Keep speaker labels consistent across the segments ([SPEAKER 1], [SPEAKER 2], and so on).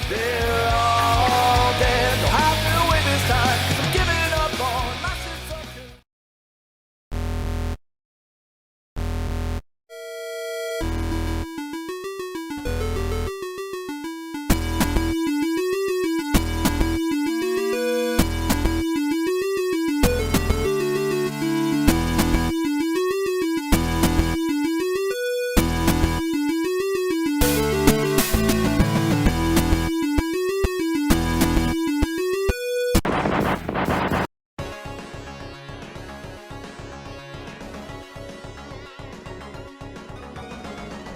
[SPEAKER 1] They're all dead. Don't have to wait this time, 'cause I'm giving up on my sense of control.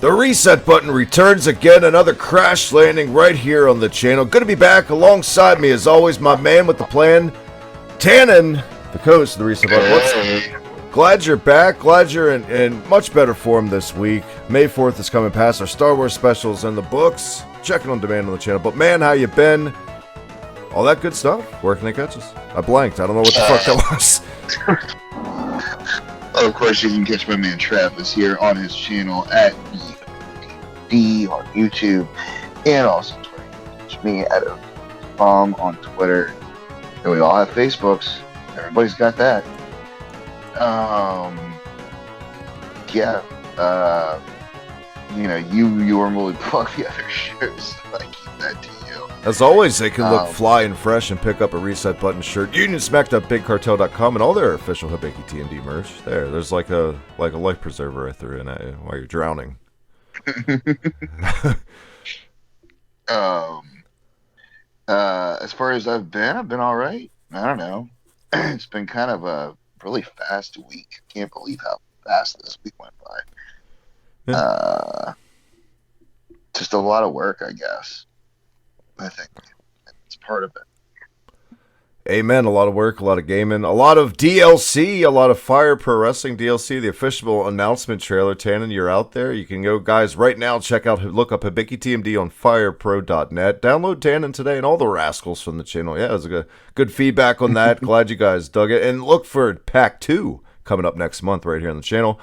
[SPEAKER 2] The reset button returns again, another crash landing right here on the channel. Good to be back. Alongside me, as always, my man with the plan, Tannen, the host of the reset button. Glad you're back. Glad you're in much better form this week. May 4th is coming past. Our Star Wars specials in the books. Checking on demand on the channel. But man, how you been? All that good stuff. Where can they catch us? I blanked. I don't know what the fuck that was.
[SPEAKER 3] Of course, you can catch my man Travis here on his channel at D on YouTube and also Twitter. You can catch me at Bomb on Twitter. And we all have Facebooks. Everybody's got that. Yeah. You normally plug the other shows, so I keep that to you.
[SPEAKER 2] As always, they can look fly and fresh and pick up a reset button shirt. UnionSmack.BigCartel.com and all their official Hibiki T&D merch. There's like a life preserver I threw in at you while you're drowning.
[SPEAKER 3] As far as I've been all right. I don't know. It's been kind of a really fast week. Can't believe how fast this week went by.
[SPEAKER 2] Yeah.
[SPEAKER 3] Just a lot of work, I guess. I think it's part of it.
[SPEAKER 2] Amen. A lot of work, a lot of gaming, a lot of DLC, a lot of Fire Pro Wrestling DLC, the official announcement trailer. Tannen, you're out there. You can go, guys, right now. Look up Hibiki TMD on firepro.net. Download Tannen today and all the rascals from the channel. Yeah, it was a good feedback on that. Glad you guys dug it. And look for Pack 2 coming up next month right here on the channel.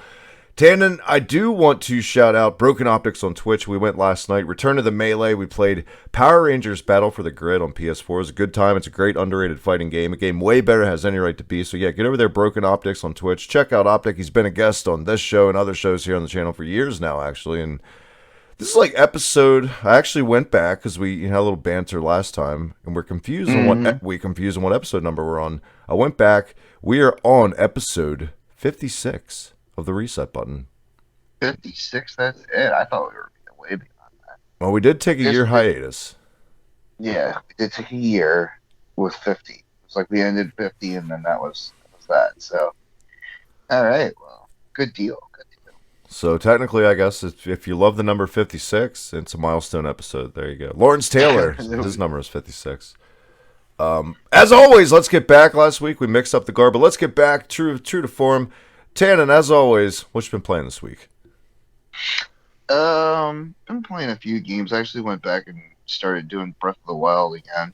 [SPEAKER 2] Tannen, I do want to shout out Broken Optics on Twitch. We went last night. Return to the Melee. We played Power Rangers Battle for the Grid on PS4. It was a good time. It's a great underrated fighting game. A game way better has any right to be. So yeah, get over there, Broken Optics on Twitch. Check out Optic. He's been a guest on this show and other shows here on the channel for years now, actually. And this is like episode. I actually went back because we had a little banter last time, and we're confused on what episode number we're on. I went back. We are on episode 56. Of the reset button.
[SPEAKER 3] 56, that's it. I thought we were way beyond that.
[SPEAKER 2] Well, we did take a year hiatus.
[SPEAKER 3] Yeah, we did take a year with 50. It was like we ended 50 and then that was that. So, all right, well, good deal.
[SPEAKER 2] So technically, I guess if you love the number 56, it's a milestone episode. There you go. Lawrence Taylor, his number is 56. As always, let's get back. Last week we mixed up the garb, but let's get back true to form. Tannen, as always, what you been playing this week?
[SPEAKER 3] Been playing a few games. I actually went back and started doing Breath of the Wild again,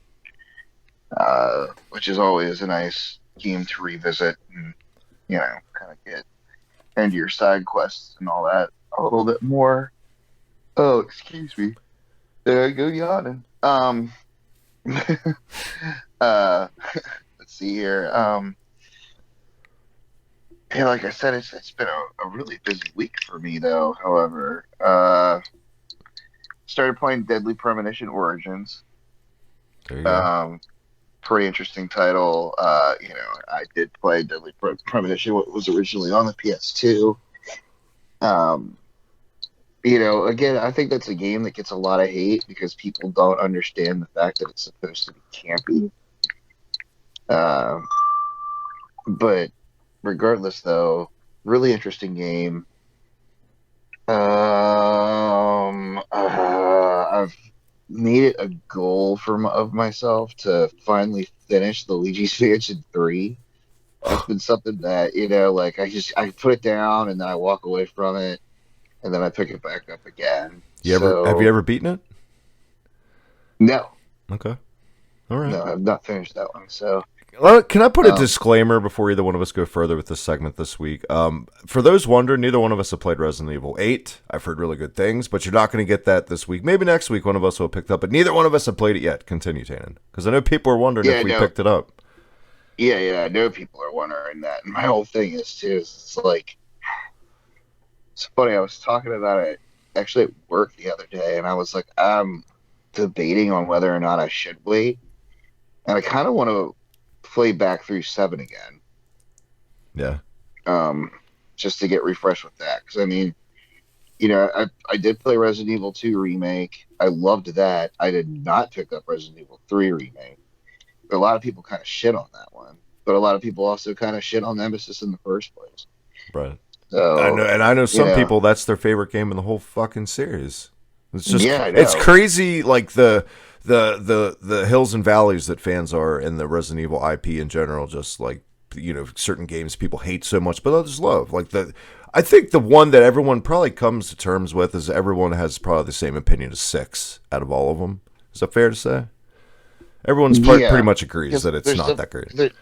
[SPEAKER 3] which is always a nice game to revisit and, kind of get into your side quests and all that a little bit more. Oh, excuse me. There I go yawning. Let's see here. Yeah, like I said, it's been a really busy week for me, though. However, started playing Deadly Premonition Origins.
[SPEAKER 2] There you go.
[SPEAKER 3] Pretty interesting title. I did play Deadly Premonition, what was originally on the PS2. Again, I think that's a game that gets a lot of hate because people don't understand the fact that it's supposed to be campy. But regardless, though, really interesting game. I've made it a goal of myself to finally finish the Luigi's Mansion 3. That's been something that, I put it down and then I walk away from it and then I pick it back up again.
[SPEAKER 2] Have you ever beaten it?
[SPEAKER 3] No.
[SPEAKER 2] Okay. All right.
[SPEAKER 3] No, I've not finished that one. So
[SPEAKER 2] Can I put a disclaimer before either one of us go further with this segment this week? For those wondering, neither one of us have played Resident Evil 8. I've heard really good things, but you're not going to get that this week. Maybe next week one of us will have picked up, but neither one of us have played it yet. Continue, Tannen. Because I know people are wondering if we picked it up.
[SPEAKER 3] Yeah, I know people are wondering that. And my whole thing is, too, it's like, it's funny, I was talking about it actually at work the other day, and I was like, I'm debating on whether or not I should wait. And I kind of want to play back through 7 again.
[SPEAKER 2] Yeah.
[SPEAKER 3] Just to get refreshed with that. Because, I mean, I did play Resident Evil 2 Remake. I loved that. I did not pick up Resident Evil 3 Remake. But a lot of people kind of shit on that one. But a lot of people also kind of shit on Nemesis in the first place.
[SPEAKER 2] Right.
[SPEAKER 3] So,
[SPEAKER 2] I know some people, that's their favorite game in the whole fucking series. It's just,
[SPEAKER 3] I know.
[SPEAKER 2] It's crazy, like the hills and valleys that fans are in the Resident Evil IP in general. Just like, certain games people hate so much, but others love. Like I think the one that everyone probably comes to terms with is everyone has probably the same opinion as 6 out of all of them. Is that fair to say? Everyone's pretty much agrees that it's not that great.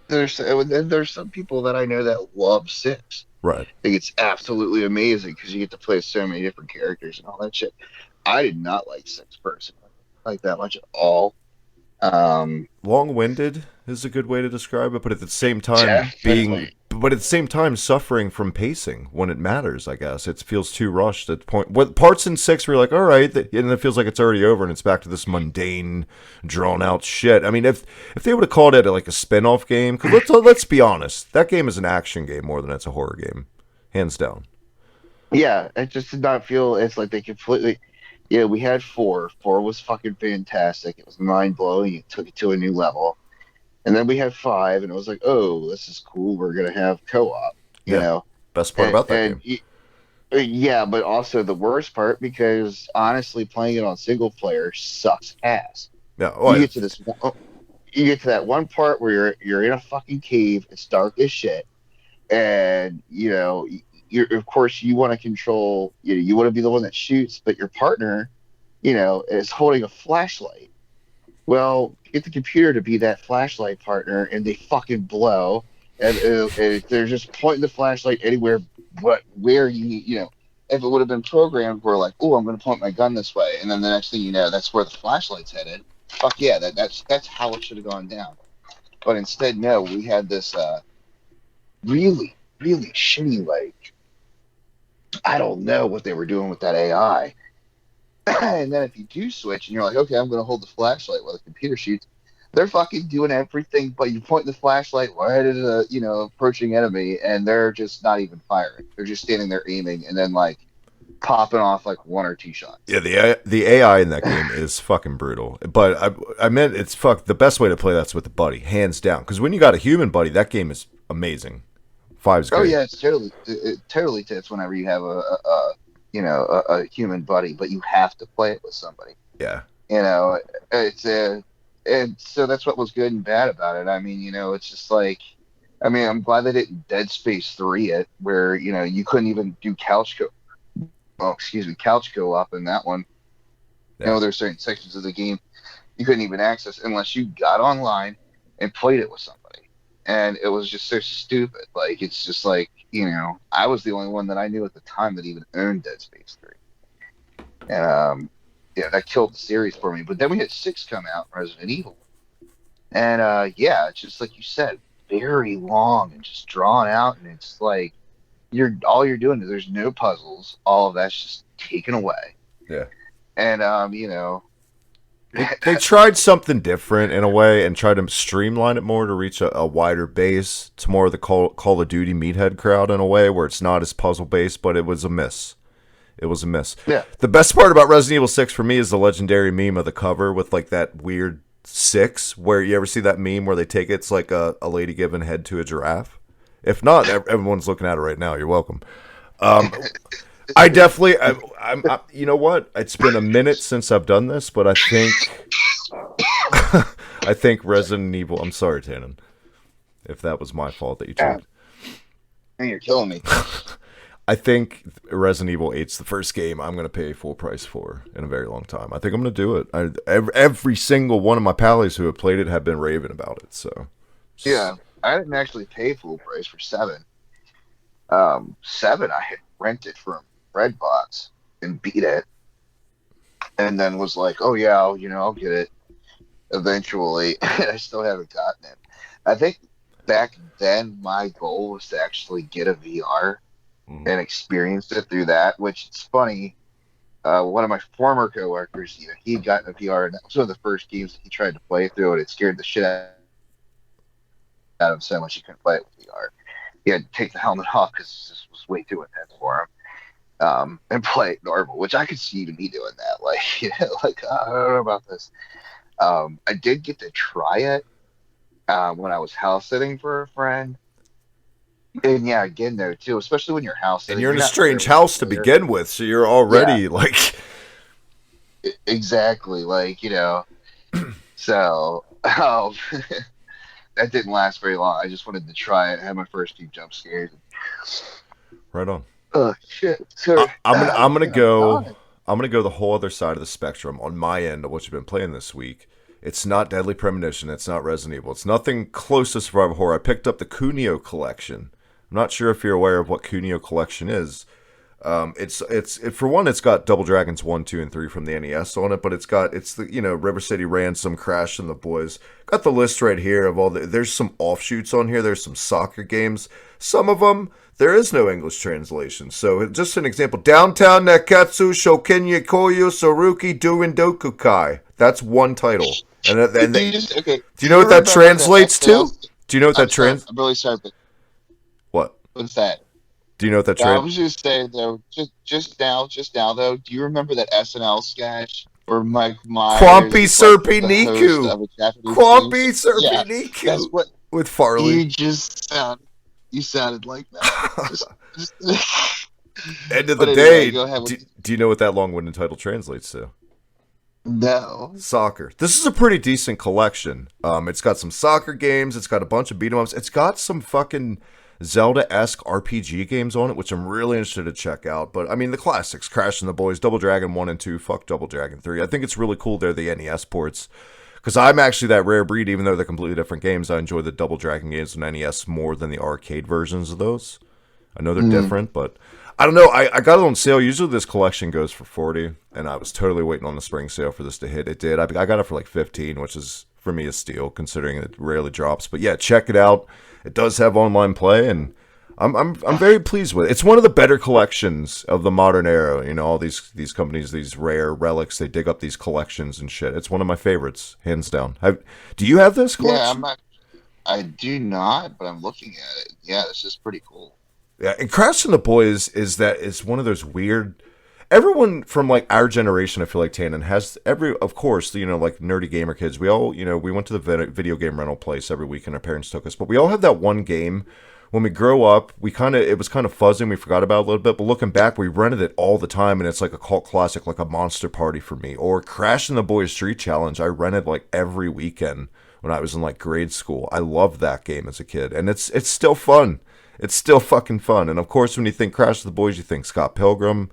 [SPEAKER 3] There's some people that I know that love 6.
[SPEAKER 2] Right.
[SPEAKER 3] I think it's absolutely amazing because you get to play so many different characters and all that shit. I did not like 6 personally, like that much at all.
[SPEAKER 2] Long-winded is a good way to describe it, but at the same time suffering from pacing when it matters. I guess it feels too rushed at the point. What parts in 6 were like, all right, and it feels like it's already over, and it's back to this mundane, drawn-out shit. I mean, if they would have called it like a spin-off game, because let's be honest, that game is an action game more than it's a horror game, hands down.
[SPEAKER 3] Yeah, it just did not feel. It's like they completely. Yeah, we had 4. 4 was fucking fantastic. It was mind-blowing. It took it to a new level. And then we had 5, and it was like, oh, this is cool. We're going to have co-op, you know?
[SPEAKER 2] Best part about that game.
[SPEAKER 3] Yeah, but also the worst part, because honestly, playing it on single player sucks ass.
[SPEAKER 2] Yeah,
[SPEAKER 3] you get to that one part where you're in a fucking cave. It's dark as shit. And, of course, you want to control, you want to be the one that shoots, but your partner, is holding a flashlight. Well, get the computer to be that flashlight partner, and they fucking blow, and they're just pointing the flashlight anywhere but where if it would have been programmed where like, oh, I'm going to point my gun this way, and then the next thing you know, that's where the flashlight's headed. Fuck yeah, that's how it should have gone down. But instead, no, we had this really, really shitty, like, I don't know what they were doing with that AI. And then if you do switch and you're like, okay, I'm going to hold the flashlight while the computer shoots, they're fucking doing everything, but you point the flashlight right at a, approaching enemy, and they're just not even firing. They're just standing there aiming and then, like, popping off, like, 1 or 2 shots.
[SPEAKER 2] Yeah, the AI in that game is fucking brutal. But I meant it's the best way to play that's with a buddy, hands down. Because when you got a human buddy, that game is amazing. 5's great.
[SPEAKER 3] Oh yeah, it totally tits whenever you have a human buddy, but you have to play it with somebody.
[SPEAKER 2] Yeah.
[SPEAKER 3] And so that's what was good and bad about it. I mean, it's just like, I'm glad they didn't Dead Space 3 it, where you couldn't even do couch co-op in that one.
[SPEAKER 2] Yeah.
[SPEAKER 3] There's certain sections of the game you couldn't even access unless you got online and played it with somebody. And it was just so stupid. Like, it's just like, I was the only one that I knew at the time that even owned Dead Space 3. And, that killed the series for me. But then we had 6 come out, Resident Evil. And, it's just like you said, very long and just drawn out. And it's like, all you're doing is there's no puzzles. All of that's just taken away.
[SPEAKER 2] Yeah.
[SPEAKER 3] And,
[SPEAKER 2] They tried something different in a way and tried to streamline it more to reach a wider base, to more of the Call of Duty meathead crowd in a way where it's not as puzzle-based, but it was a miss. It was a miss.
[SPEAKER 3] Yeah.
[SPEAKER 2] The best part about Resident Evil 6 for me is the legendary meme of the cover with like that weird 6, where you ever see that meme where they take it's like a lady giving head to a giraffe? If not, everyone's looking at it right now. You're welcome. I definitely, you know what? It's been a minute since I've done this, but I think Resident Evil. I'm sorry, Tannen, if that was my fault that you tried.
[SPEAKER 3] You're killing me.
[SPEAKER 2] I think Resident Evil 8's the first game I'm going to pay full price for in a very long time. I think I'm going to do it. Every single one of my pals who have played it have been raving about it. So
[SPEAKER 3] Yeah, I didn't actually pay full price for 7. 7 I had rented from Redbox and beat it, and then was like, oh yeah, I'll get it eventually. And I still haven't gotten it. I think back then my goal was to actually get a VR
[SPEAKER 2] Mhm.
[SPEAKER 3] and experience it through that. Which it's funny. One of my former coworkers, he had gotten a VR, and that was one of the first games that he tried to play through, and it scared the shit out of him so much he couldn't play it with VR. He had to take the helmet off because this was way too intense for him. And play it normal, which I could see even me doing that. Like, like I don't know about this. I did get to try it when I was house sitting for a friend. And yeah, again though too, especially when you're house
[SPEAKER 2] And
[SPEAKER 3] sitting,
[SPEAKER 2] you're in
[SPEAKER 3] you're
[SPEAKER 2] a
[SPEAKER 3] not
[SPEAKER 2] strange
[SPEAKER 3] necessarily
[SPEAKER 2] house to
[SPEAKER 3] familiar.
[SPEAKER 2] begin with, so you're
[SPEAKER 3] Yeah,
[SPEAKER 2] already like,
[SPEAKER 3] exactly. Like, so that didn't last very long. I just wanted to try it. I had my first few jump scares.
[SPEAKER 2] right on.
[SPEAKER 3] Oh shit! Sorry.
[SPEAKER 2] I'm gonna
[SPEAKER 3] Man, I'm
[SPEAKER 2] go.
[SPEAKER 3] dying.
[SPEAKER 2] I'm gonna go the whole other side of the spectrum on my end of what you've been playing this week. It's not Deadly Premonition. It's not Resident Evil. It's nothing close to survival horror. I picked up the Kunio collection. I'm not sure if you're aware of what Kunio collection is. For one, it's got Double Dragons 1, 2, and 3 from the NES on it, but it's the River City Ransom, Crash and the Boys. Got the list right here of all there's some offshoots on here. There's some soccer games. Some of them there is no English translation. So just an example: Downtown Neketsu Shoken Koyo Soruki Durindoku Kai. That's one title.
[SPEAKER 3] Okay.
[SPEAKER 2] Do you
[SPEAKER 3] Do
[SPEAKER 2] know
[SPEAKER 3] you
[SPEAKER 2] what that
[SPEAKER 3] remember that
[SPEAKER 2] translates to?
[SPEAKER 3] SNL?
[SPEAKER 2] Do you know what
[SPEAKER 3] I'm
[SPEAKER 2] that
[SPEAKER 3] sorry.
[SPEAKER 2] trans?
[SPEAKER 3] I'm really sorry, but
[SPEAKER 2] What?
[SPEAKER 3] what's that?
[SPEAKER 2] Do you know what that
[SPEAKER 3] I
[SPEAKER 2] trans?
[SPEAKER 3] was just saying though, just now though, do you remember that SNL sketch where Mike Myers
[SPEAKER 2] Kwampi
[SPEAKER 3] is like
[SPEAKER 2] Serpi
[SPEAKER 3] the host
[SPEAKER 2] Niku.
[SPEAKER 3] of a Japanese game show?
[SPEAKER 2] Kwampi Serpi
[SPEAKER 3] Yeah, that's
[SPEAKER 2] Niku
[SPEAKER 3] what
[SPEAKER 2] with Farley.
[SPEAKER 3] you sounded like that. Just
[SPEAKER 2] End of the
[SPEAKER 3] but anyway,
[SPEAKER 2] day,
[SPEAKER 3] go ahead.
[SPEAKER 2] do you know what that long-winded title translates to?
[SPEAKER 3] No.
[SPEAKER 2] Soccer. This is a pretty decent collection. It's got some soccer games. It's got a bunch of beat 'em ups. It's got some fucking Zelda-esque RPG games on it, which I'm really interested to check out. But I mean, the classics: Crash and the Boys, Double Dragon 1 and 2. Fuck Double Dragon 3. I think it's really cool they're the NES ports. Because I'm actually that rare breed, even though they're completely different games. I enjoy the Double Dragon games on NES more than the arcade versions of those. I know they're
[SPEAKER 3] Mm.
[SPEAKER 2] different, but I don't know. I got it on sale. Usually this collection goes for 40, and I was totally waiting on the spring sale for this to hit. It did. I got it for like 15, which is for me a steal considering it rarely drops. But yeah, check it out. It does have online play, and I'm very pleased with it. It's one of the better collections of the modern era. All these companies, these rare relics, they dig up these collections and shit. It's one of my favorites, hands down. Do you have this
[SPEAKER 3] Yeah,
[SPEAKER 2] collection?
[SPEAKER 3] I do not, but I'm looking at it. Yeah, this is pretty cool.
[SPEAKER 2] Yeah, and Crash and the Boys is one of those weird. Everyone from like our generation, I feel like Tannen has of course, like nerdy gamer kids. We all, we went to the video game rental place every weekend. Our parents took us, but we all have that one game. When we grow up, it was kind of fuzzy and we forgot about it a little bit. But looking back, we rented it all the time, and it's like a cult classic, like a Monster Party for me. Or Crash and the Boys Street Challenge. I rented like every weekend when I was in like grade school. I loved that game as a kid, and it's still fun. It's still fucking fun. And of course, when you think Crash of the Boys, you think Scott Pilgrim,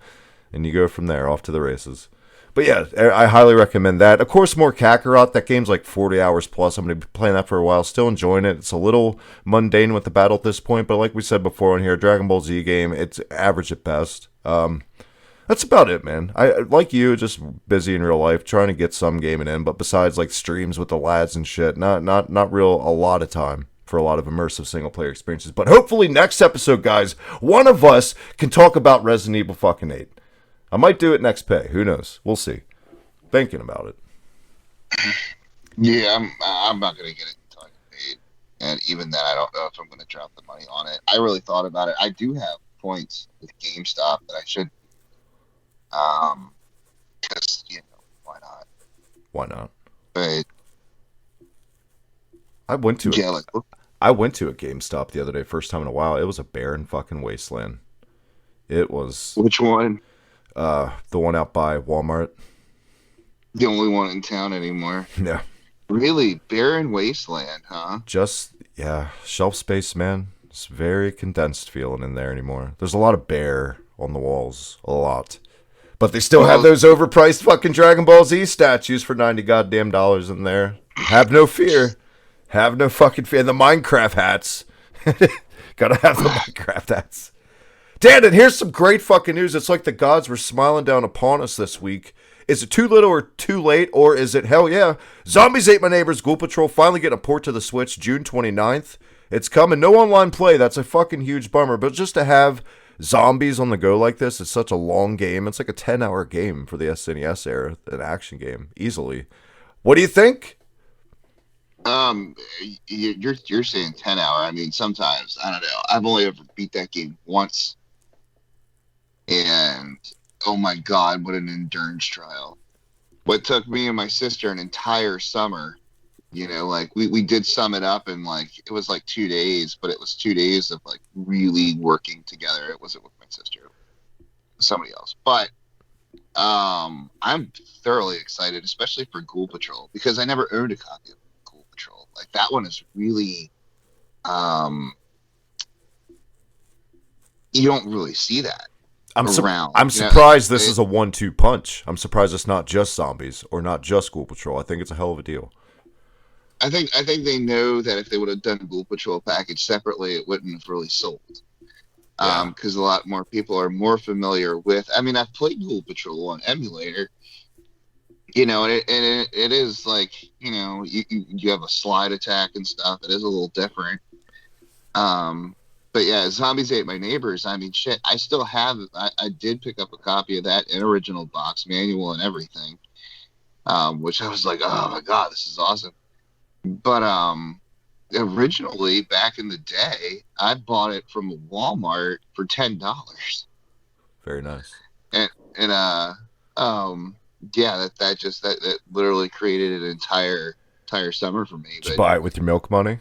[SPEAKER 2] and you go from there off to the races. But yeah, I highly recommend that. Of course, more Kakarot. That game's like 40 hours plus. I'm going to be playing that for a while. Still enjoying it. It's a little mundane with the battle at this point, but like we said before on here, Dragon Ball Z game, it's average at best. That's about it, man. I like you, just busy in real life, trying to get some gaming in. But besides like streams with the lads and shit, not real a lot of time for a lot of immersive single player experiences. But hopefully next episode, guys, one of us can talk about Resident Evil fucking 8. I might do it next pay. Who knows? We'll see. Thinking about it.
[SPEAKER 3] Yeah, I'm not gonna get it until I get paid, and even then, I don't know if I'm gonna drop the money on it. I really thought about it. I do have points with GameStop that I should, because why not?
[SPEAKER 2] Why not?
[SPEAKER 3] But
[SPEAKER 2] I went to
[SPEAKER 3] yeah,
[SPEAKER 2] a,
[SPEAKER 3] like
[SPEAKER 2] I went to a GameStop the other day, first time in a while. It was a barren fucking wasteland. It was
[SPEAKER 3] which one?
[SPEAKER 2] the one out by Walmart.
[SPEAKER 3] The only one in town anymore.
[SPEAKER 2] Yeah.
[SPEAKER 3] Really, barren wasteland, huh?
[SPEAKER 2] Just, yeah, shelf space, man. It's very condensed feeling in there anymore. There's a lot of bear on the walls. A lot. But they still have
[SPEAKER 3] Well,
[SPEAKER 2] those overpriced fucking Dragon Ball Z statues for $90 goddamn in there. Have no fear. Have no fucking fear. The Minecraft hats. Gotta have the Minecraft hats. Dan, and here's some great fucking news. It's like the gods were smiling down upon us this week. Is it too little or too late, or is it hell yeah? Zombies Ate My Neighbors Ghoul Patrol finally getting a port to the Switch June 29th. It's coming. No online play. That's a fucking huge bummer. But just to have zombies on the go like this, it's such a long game. It's like a 10-hour game for the SNES era, an action game, easily. What do you think?
[SPEAKER 3] You're saying 10 hour. I mean, sometimes I don't know. I've only ever beat that game once, and oh my god, what an endurance trial! What took me and my sister an entire summer. You know, like we did sum it up in like it was like 2 days, but it was 2 days of like really working together. It wasn't with my sister, somebody else. But I'm thoroughly excited, especially for Ghoul Patrol, because I never owned a copy of Ghoul Patrol. Like that one is really, you don't really see that around.
[SPEAKER 2] I'm surprised this is a 1-2 punch. I'm surprised it's not just zombies or not just Ghoul Patrol. I think it's a hell of a deal.
[SPEAKER 3] I think they know that if they would have done Ghoul Patrol package separately, it wouldn't have really sold. Because a lot more people are more familiar with. I mean, I've played Ghoul Patrol on emulator. You know, and it is like, you know, you have a slide attack and stuff. It is a little different. But yeah, Zombies Ate My Neighbors. I mean, shit. I still have. I did pick up a copy of that in original box manual and everything. Which I was like, oh my god, this is awesome. But originally, back in the day, I bought it from Walmart for $10.
[SPEAKER 2] Very nice.
[SPEAKER 3] And yeah, that literally created an entire summer for me.
[SPEAKER 2] Did you buy it with your milk money?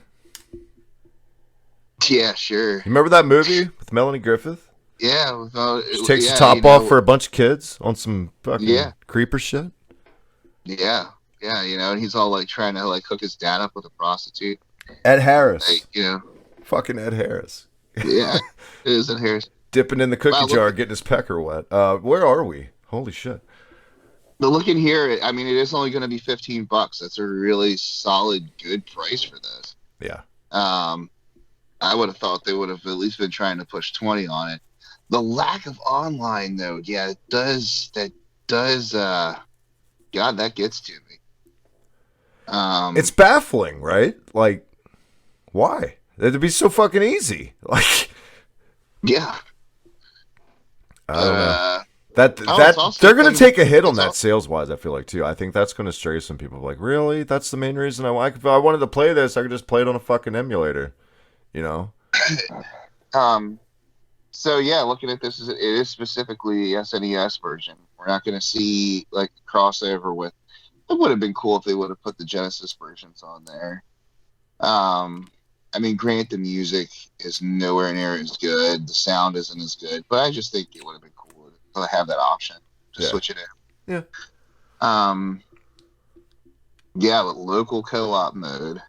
[SPEAKER 3] Yeah, sure.
[SPEAKER 2] You remember that movie with Melanie Griffith?
[SPEAKER 3] Yeah,
[SPEAKER 2] she takes the top off for a bunch of kids on some fucking creeper shit.
[SPEAKER 3] Yeah. Yeah, you know, and he's all like trying to like hook his dad up with a prostitute.
[SPEAKER 2] Ed Harris.
[SPEAKER 3] Like, you know.
[SPEAKER 2] Fucking Ed Harris.
[SPEAKER 3] Yeah, it is Ed Harris.
[SPEAKER 2] Dipping in the cookie jar, getting his pecker wet. Where are we? Holy shit.
[SPEAKER 3] But looking here, I mean, it is only going to be $15. That's a really solid, good price for this.
[SPEAKER 2] Yeah.
[SPEAKER 3] I would have thought they would have at least been trying to push 20 on it. The lack of online, though, yeah, that does, God, that gets to me.
[SPEAKER 2] It's baffling, right? Like, why? It'd be so fucking easy. Like,
[SPEAKER 3] yeah.
[SPEAKER 2] I don't know. That they're gonna take a hit on that sales wise. I feel like too. I think that's gonna stray some people. Like, really? That's the main reason if I wanted to play this, I could just play it on a fucking emulator. You know.
[SPEAKER 3] So yeah, looking at this, it is specifically the SNES version. We're not gonna see like crossover with. It would have been cool if they would have put the Genesis versions on there. I mean, granted, the music is nowhere near as good. The sound isn't as good, but I just think it would have been cool to have that option to switch it in.
[SPEAKER 2] Yeah.
[SPEAKER 3] Yeah, with local co-op mode.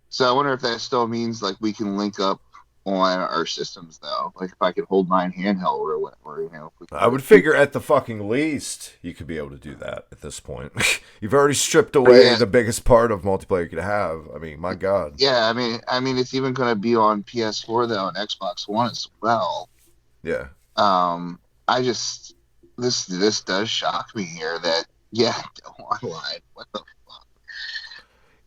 [SPEAKER 3] So I wonder if that still means like we can link up on our systems though. Like if I could hold mine handheld or whatever, you know.
[SPEAKER 2] I would figure at the fucking least you could be able to do that at this point. You've already stripped away the biggest part of multiplayer you could have. I mean, my God.
[SPEAKER 3] Yeah, I mean, it's even going to be on PS4 though and Xbox One as well.
[SPEAKER 2] Yeah.
[SPEAKER 3] I just this does shock me here that no online. What the fuck?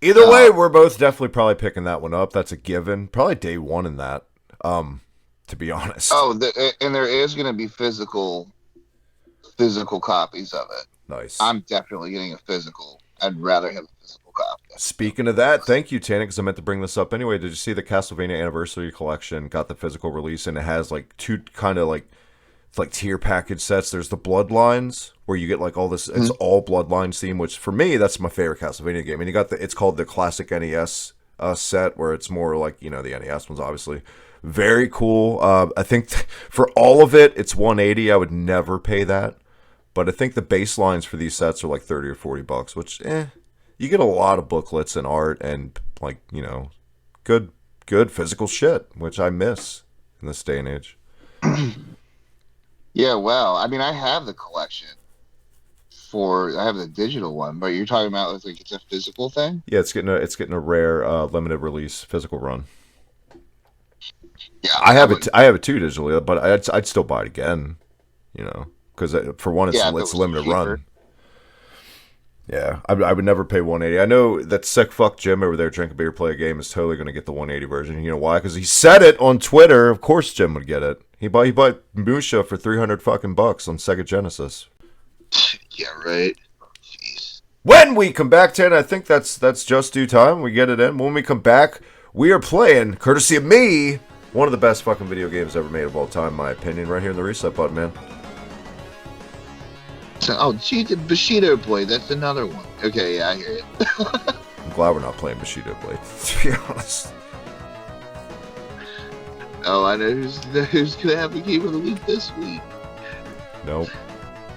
[SPEAKER 2] Either way, we're both definitely probably picking that one up. That's a given. Probably day one in that. To be honest.
[SPEAKER 3] Oh, and there is going to be physical copies of it.
[SPEAKER 2] Nice.
[SPEAKER 3] I'm definitely getting a physical. I'd rather have a physical copy.
[SPEAKER 2] Speaking of that, thank you, Tana, because I meant to bring this up anyway. Did you see the Castlevania Anniversary Collection got the physical release, and it has like two kind of like it's like tier package sets. There's the Bloodlines, where you get like all this. It's all Bloodlines theme, which for me that's my favorite Castlevania game. And you got it's called the classic NES set, where it's more like the NES ones, obviously. Very cool. I think for all of it, it's $180. I would never pay that. But I think the baselines for these sets are like $30 or $40, which, you get a lot of booklets and art and like, good physical shit, which I miss in this day and age.
[SPEAKER 3] Yeah, well, I mean, I have the collection I have the digital one, but you're talking about like it's a physical thing.
[SPEAKER 2] Yeah, it's getting a rare limited release physical run.
[SPEAKER 3] Yeah,
[SPEAKER 2] I
[SPEAKER 3] I
[SPEAKER 2] have it.
[SPEAKER 3] wouldn't.
[SPEAKER 2] I have it too digitally, but I'd still buy it again. Because for one,
[SPEAKER 3] Yeah, if it
[SPEAKER 2] it's
[SPEAKER 3] was
[SPEAKER 2] limited
[SPEAKER 3] cheaper.
[SPEAKER 2] run. Yeah, I would never pay 180. I know that sick fuck Jim over there, drink a beer, play a game, is totally going to get the 180 version. You know why? Because he said it on Twitter. Of course, Jim would get it. He bought Musha for 300 fucking bucks on Sega Genesis.
[SPEAKER 3] Yeah, right. Jeez.
[SPEAKER 2] When we come back, Tan, I think that's just due time. We get it in. When we come back, we are playing, courtesy of me, one of the best fucking video games ever made of all time, in my opinion. Right here in the reset button, man.
[SPEAKER 3] So, oh, gee, the Bushido Blade. That's another one. Okay, yeah, I hear you.
[SPEAKER 2] I'm glad we're not playing Bushido Blade, to be honest.
[SPEAKER 3] Oh, I know who's gonna have the game of the week this week.
[SPEAKER 2] Nope,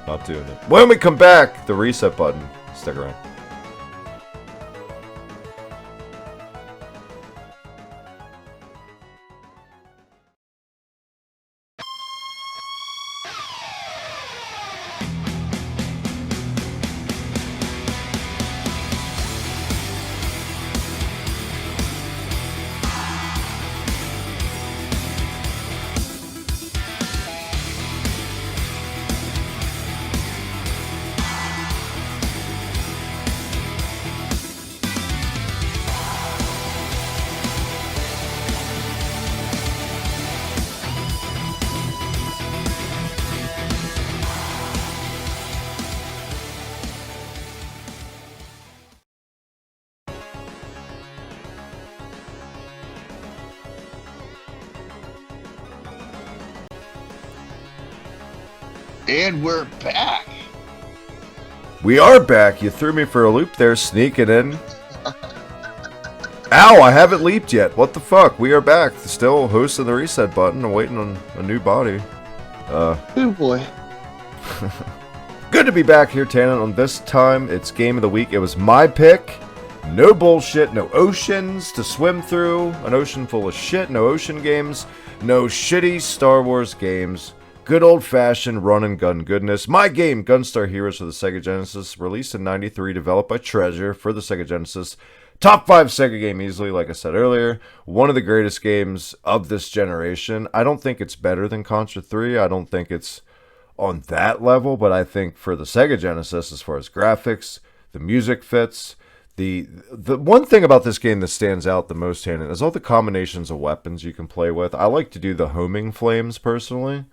[SPEAKER 2] not doing it. When we come back, the reset button. Stick around.
[SPEAKER 3] And we're back.
[SPEAKER 2] We are back. You threw me for a loop there, sneaking in. Ow, I haven't leaped yet. What the fuck? We are back. Still hosting the reset button and waiting on a new body.
[SPEAKER 3] Oh boy.
[SPEAKER 2] Good to be back here, Tannen. On this time, it's Game of the Week. It was my pick. No bullshit, no oceans to swim through. An ocean full of shit, no ocean games. No shitty Star Wars games. Good old-fashioned run-and-gun goodness. My game, Gunstar Heroes for the Sega Genesis. Released in '93, developed by Treasure for the Sega Genesis. Top 5 Sega game easily, like I said earlier. One of the greatest games of this generation. I don't think it's better than Contra 3. I don't think it's on that level, but I think for the Sega Genesis, as far as graphics, the music fits. The one thing about this game that stands out the most, Hannon, is all the combinations of weapons you can play with. I like to do the homing flames personally.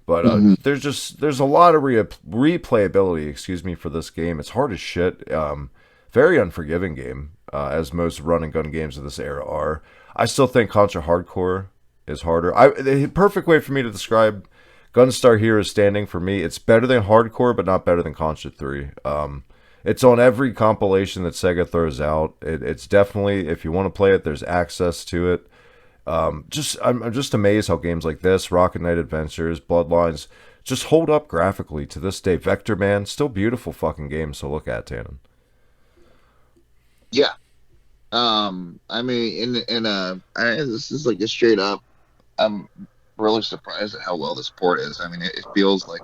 [SPEAKER 2] But there's a lot of replayability, for this game. It's hard as shit. Very unforgiving game, as most run and gun games of this era are. I still think Contra Hardcore is harder. The perfect way for me to describe Gunstar Heroes standing for me, it's better than Hardcore, but not better than Contra 3. It's on every compilation that Sega throws out. It's definitely, if you want to play it, there's access to it. I'm just amazed how games like this, Rocket Knight Adventures, Bloodlines, just hold up graphically to this day. Vector Man, still beautiful fucking games to look at, Tannen.
[SPEAKER 3] Yeah. I mean, this is like a straight up. I'm really surprised at how well this port is. I mean, it feels like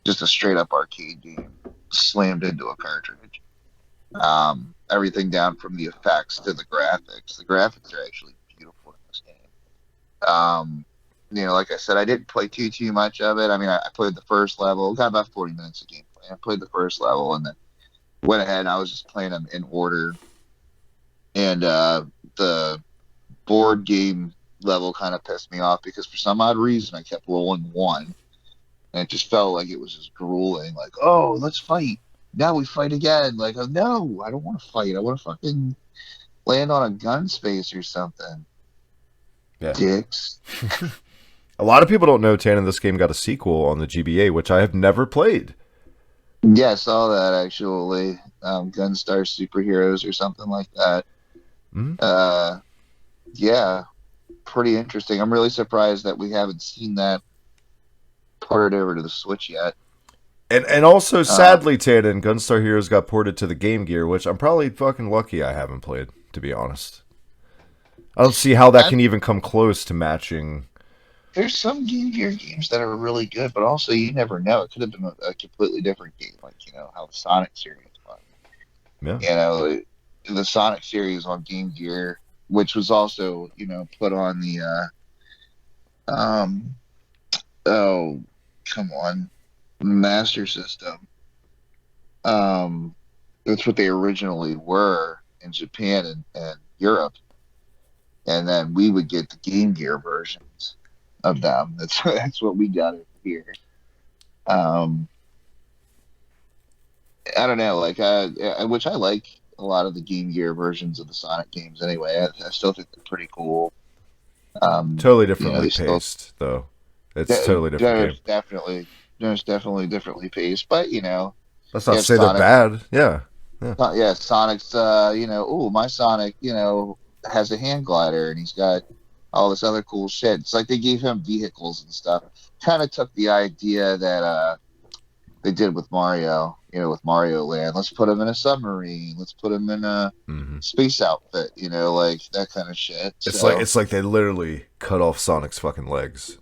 [SPEAKER 3] just a straight up arcade game slammed into a cartridge. Everything down from the effects to the graphics. The graphics are actually beautiful in this game. Like I said, I didn't play too much of it. I mean, I played the first level, got about 40 minutes of gameplay. I played the first level and then went ahead and I was just playing them in order. And the board game level kind of pissed me off because for some odd reason I kept rolling one. And it just felt like it was just grueling. Like, oh, let's fight. Now we fight again. Like, oh, no, I don't want to fight. I want to fucking land on a gun space or something.
[SPEAKER 2] Yeah.
[SPEAKER 3] Dicks.
[SPEAKER 2] A lot of people don't know, Tannen, this game got a sequel on the GBA, which I have never played.
[SPEAKER 3] Yeah, I saw that actually. Gunstar Superheroes or something like that.
[SPEAKER 2] Mm-hmm.
[SPEAKER 3] Yeah, pretty interesting. I'm really surprised that we haven't seen that ported over to the Switch yet.
[SPEAKER 2] And also, sadly, Tannen, Gunstar Heroes got ported to the Game Gear, which I'm probably fucking lucky I haven't played, to be honest. I don't see how that can even come close to matching.
[SPEAKER 3] There's some Game Gear games that are really good, but also you never know. It could have been a completely different game. Like how the Sonic series was.
[SPEAKER 2] Yeah.
[SPEAKER 3] The Sonic series on Game Gear, which was also put on the oh, come on, Master System. That's what they originally were in Japan and Europe, and then we would get the Game Gear versions of them. That's what we got over here. Um, I don't know, like which I like a lot of the Game Gear versions of the Sonic games. Anyway, I still think they're pretty cool.
[SPEAKER 2] Totally differently
[SPEAKER 3] They still
[SPEAKER 2] paced, though. It's totally different game.
[SPEAKER 3] There's definitely differently paced, but
[SPEAKER 2] Let's not
[SPEAKER 3] you have
[SPEAKER 2] say they're
[SPEAKER 3] Sonic.
[SPEAKER 2] bad. Yeah. Yeah.
[SPEAKER 3] Yeah, Sonic's. My Sonic. Has a hand glider and he's got all this other cool shit. It's like they gave him vehicles and stuff. Kind of took the idea that they did with Mario. With Mario Land. Let's put him in a submarine. Let's put him in a space outfit. Like that kind of shit.
[SPEAKER 2] It's like they literally cut off Sonic's fucking legs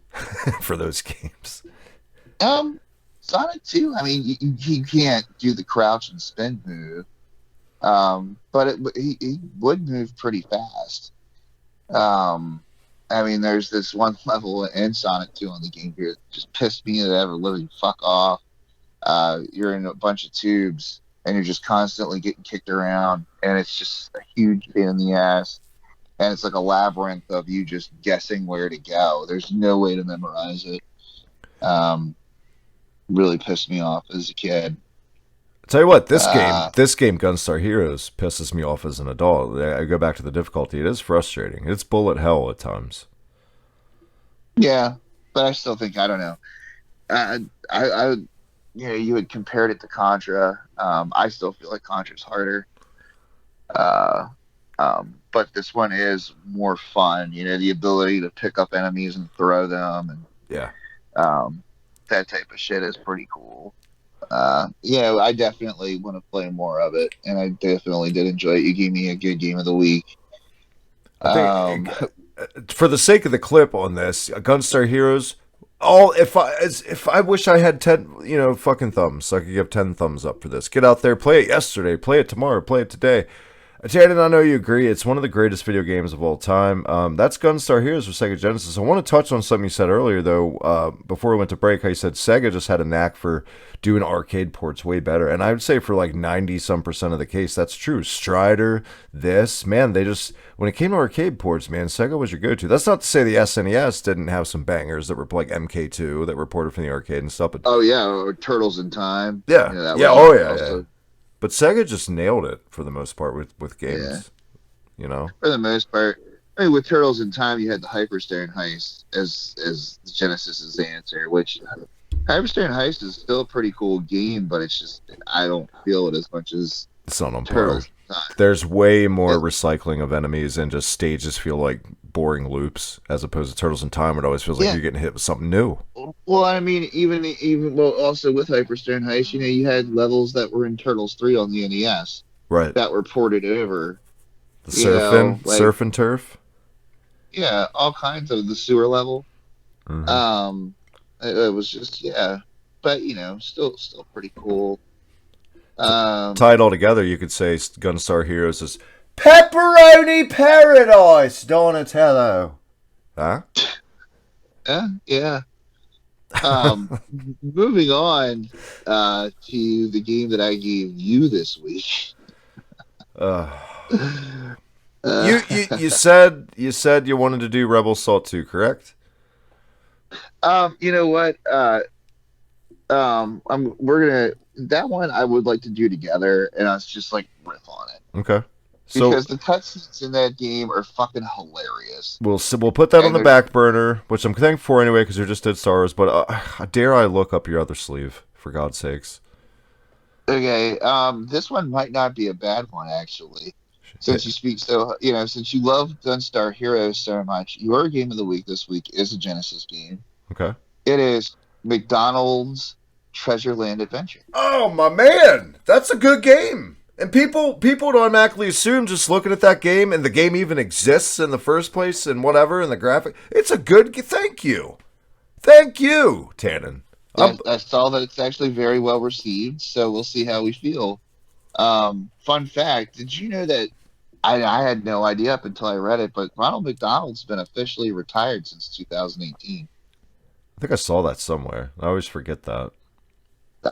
[SPEAKER 2] for those games.
[SPEAKER 3] Sonic 2, I mean, he can't do the crouch and spin move, but he would move pretty fast. I mean, there's this one level in Sonic 2 on the Game Gear that just pissed me the ever living fuck off. You're in a bunch of tubes, and you're just constantly getting kicked around, and it's just a huge pain in the ass. And it's like a labyrinth of you just guessing where to go. There's no way to memorize it. Really pissed me off as a kid.
[SPEAKER 2] I'll tell you what, this game, Gunstar Heroes, pisses me off as an adult. I go back to the difficulty. It is frustrating. It's bullet hell at times.
[SPEAKER 3] Yeah, but I still think, I don't know. You had compared it to Contra. I still feel like Contra's harder. But this one is more fun. The ability to pick up enemies and throw them, and
[SPEAKER 2] Yeah.
[SPEAKER 3] that type of shit is pretty cool. I definitely want to play more of it, and I definitely did enjoy it. You gave me a good game of the week.
[SPEAKER 2] I think, for the sake of the clip on this, Gunstar Heroes. If I wish I had 10, fucking thumbs, so I could give 10 thumbs up for this. Get out there, play it yesterday, play it tomorrow, play it today. Jaden, I know you agree. It's one of the greatest video games of all time. That's Gunstar Heroes for Sega Genesis. I want to touch on something you said earlier, though, before we went to break. How you said Sega just had a knack for doing arcade ports way better. And I would say for like 90-some% of the case, that's true. Strider, man, when it came to arcade ports, man, Sega was your go-to. That's not to say the SNES didn't have some bangers that were like MK2 that were ported from the arcade and stuff. But,
[SPEAKER 3] or Turtles in Time.
[SPEAKER 2] Yeah. Yeah. But Sega just nailed it for the most part with games,
[SPEAKER 3] For the most part. I mean, with Turtles in Time, you had the Hyperstone Heist as Genesis's answer, which Hyperstone Heist is still a pretty cool game, but it's just, I don't feel it as much as
[SPEAKER 2] it's not on
[SPEAKER 3] Turtles
[SPEAKER 2] par.
[SPEAKER 3] in Time.
[SPEAKER 2] There's way more recycling of enemies, and just stages feel like boring loops, as opposed to Turtles in Time. It always feels like you're getting hit with something new.
[SPEAKER 3] Well, I mean, even also with Hyperstone Heist, you had levels that were in Turtles 3 on the NES,
[SPEAKER 2] right?
[SPEAKER 3] That were ported over.
[SPEAKER 2] The surf and turf.
[SPEAKER 3] Yeah, all kinds of the sewer level.
[SPEAKER 2] Mm-hmm.
[SPEAKER 3] It was just but still pretty cool.
[SPEAKER 2] Tied all together, you could say Gunstar Heroes is Pepperoni Paradise, Donatello. Huh?
[SPEAKER 3] Yeah. Moving on to the game that I gave you this week.
[SPEAKER 2] You said you wanted to do Rebel Assault 2, correct?
[SPEAKER 3] You know what? That one I would like to do together, and I was just like riff on it.
[SPEAKER 2] Okay.
[SPEAKER 3] Because the cutscenes in that game are fucking hilarious.
[SPEAKER 2] We'll put that on the back burner, which I'm thankful for anyway, because you just did Star Wars. But dare I look up your other sleeve, for God's sakes?
[SPEAKER 3] Okay, this one might not be a bad one, actually. Since you speak since you love Gunstar Heroes so much, your game of the week this week is a Genesis game.
[SPEAKER 2] Okay.
[SPEAKER 3] It is McDonald's Treasure Land Adventure.
[SPEAKER 2] Oh, my man! That's a good game! And people would automatically assume, just looking at that game, and the game even exists in the first place, and whatever, and the graphic, it's a good... Thank you, Tannen.
[SPEAKER 3] I saw that it's actually very well received, so we'll see how we feel. Fun fact: did you know that I had no idea up until I read it, but Ronald McDonald's been officially retired since 2018.
[SPEAKER 2] I think I saw that somewhere. I always forget that.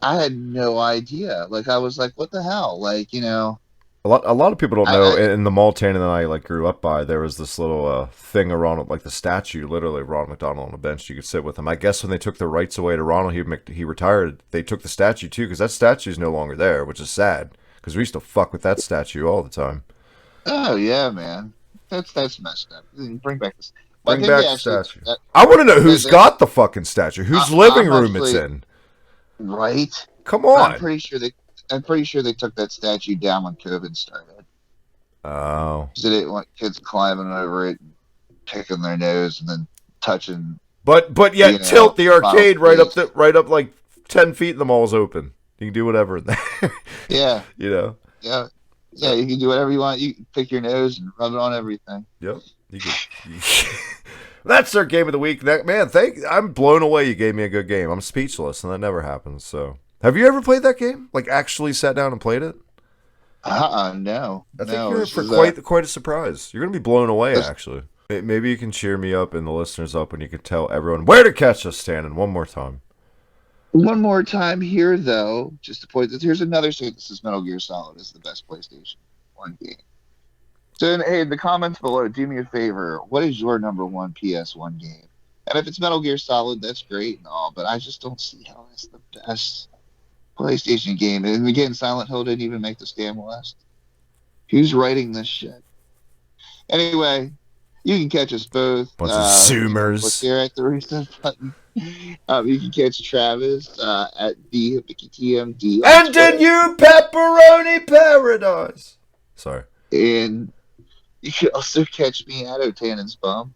[SPEAKER 3] I had no idea. Like I was like, what the hell? Like,
[SPEAKER 2] A lot of people don't know.
[SPEAKER 3] I
[SPEAKER 2] In the mall Tannen and I like grew up by, there was this little thing around like the statue, literally Ronald McDonald on a bench. You could sit with him. I guess when they took the rights away to Ronald, he retired. They took the statue too because that statue is no longer there, which is sad because we used to fuck with that statue all the time.
[SPEAKER 3] oh yeah, man. That's messed up. Bring back this. Well, I
[SPEAKER 2] Bring
[SPEAKER 3] think
[SPEAKER 2] back
[SPEAKER 3] they
[SPEAKER 2] the
[SPEAKER 3] actually
[SPEAKER 2] statue. I want to know who's
[SPEAKER 3] they-
[SPEAKER 2] got the fucking statue. Whose living room it's
[SPEAKER 3] actually
[SPEAKER 2] in.
[SPEAKER 3] right.
[SPEAKER 2] Come
[SPEAKER 3] I'm
[SPEAKER 2] on.
[SPEAKER 3] pretty sure they took that statue down when COVID started.
[SPEAKER 2] Oh.
[SPEAKER 3] 'Cause they didn't want kids climbing over it, and picking their nose, and then touching.
[SPEAKER 2] But yet
[SPEAKER 3] You know,
[SPEAKER 2] tilt the arcade
[SPEAKER 3] Final
[SPEAKER 2] right up like 10 feet and the mall's open. You can do whatever in there.
[SPEAKER 3] Yeah,
[SPEAKER 2] You know.
[SPEAKER 3] yeah, yeah. You can do whatever you want. You can pick your nose and rub it on everything.
[SPEAKER 2] Yep. That's our game of the week. Man, I'm blown away you gave me a good game. I'm speechless, and that never happens. So, have you ever played that game? Like, actually sat down and played it?
[SPEAKER 3] No.
[SPEAKER 2] I think
[SPEAKER 3] No,
[SPEAKER 2] you're
[SPEAKER 3] this
[SPEAKER 2] for
[SPEAKER 3] is,
[SPEAKER 2] quite a surprise. You're going to be blown away,
[SPEAKER 3] this-
[SPEAKER 2] actually. Maybe you can cheer me up and the listeners up, and you can tell everyone where to catch us, Tannen, one more time.
[SPEAKER 3] One more time here, though, just to point that here's another state that says Metal Gear Solid is the best PlayStation 1 game. So, hey, in the comments below, do me a favor. What is your number one PS1 game? And if it's Metal Gear Solid, that's great and all, but I just don't see how it's the best PlayStation game. And again, Silent Hill didn't even make the Stan list. Who's writing this shit? Anyway, you can catch us both.
[SPEAKER 2] Bunch of Zoomers.
[SPEAKER 3] Click there at the reset button. You can catch Travis at the TMD.
[SPEAKER 2] And then you pepperoni paradise. Sorry.
[SPEAKER 3] And you can also catch me at Otannon's Bum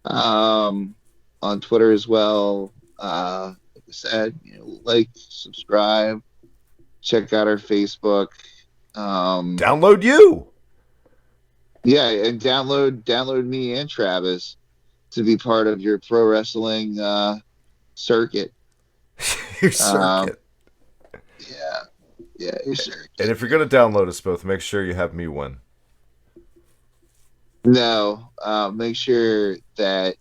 [SPEAKER 3] on Twitter as well. Like I said, like, subscribe, check out our Facebook.
[SPEAKER 2] Download you.
[SPEAKER 3] Yeah, and download me and Travis to be part of your pro wrestling circuit.
[SPEAKER 2] Your circuit.
[SPEAKER 3] Yeah, your circuit.
[SPEAKER 2] And if you're going to download us both, make sure you have me win.
[SPEAKER 3] No, make sure that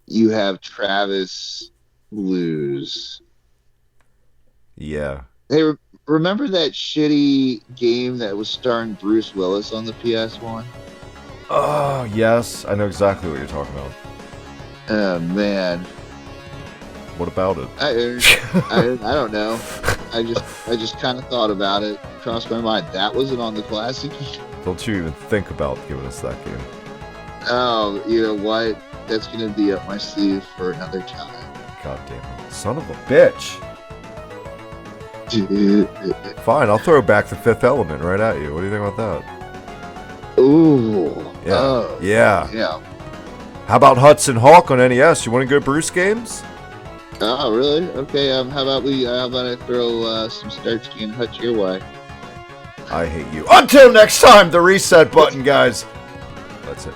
[SPEAKER 3] you have Travis lose.
[SPEAKER 2] Yeah.
[SPEAKER 3] Hey, remember that shitty game that was starring Bruce Willis on the PS1?
[SPEAKER 2] Oh, yes. I know exactly what you're talking about.
[SPEAKER 3] Oh, man.
[SPEAKER 2] What about it?
[SPEAKER 3] I don't know. I just kind of thought about it. Crossed my mind. That wasn't on the classic.
[SPEAKER 2] Don't you even think about giving us that game.
[SPEAKER 3] Oh, you know what? That's going to be up my sleeve for another time.
[SPEAKER 2] God damn it. Son of a bitch. Fine, I'll throw back the Fifth Element right at you. What do you think about that?
[SPEAKER 3] Ooh.
[SPEAKER 2] Yeah.
[SPEAKER 3] Oh.
[SPEAKER 2] Yeah.
[SPEAKER 3] Yeah.
[SPEAKER 2] How about Hudson Hawk on NES? You want to go Bruce games?
[SPEAKER 3] Oh, really? Okay. How about I throw some Starsky and Hutch your way?
[SPEAKER 2] I hate you. Until next time, the reset button, guys. That's it.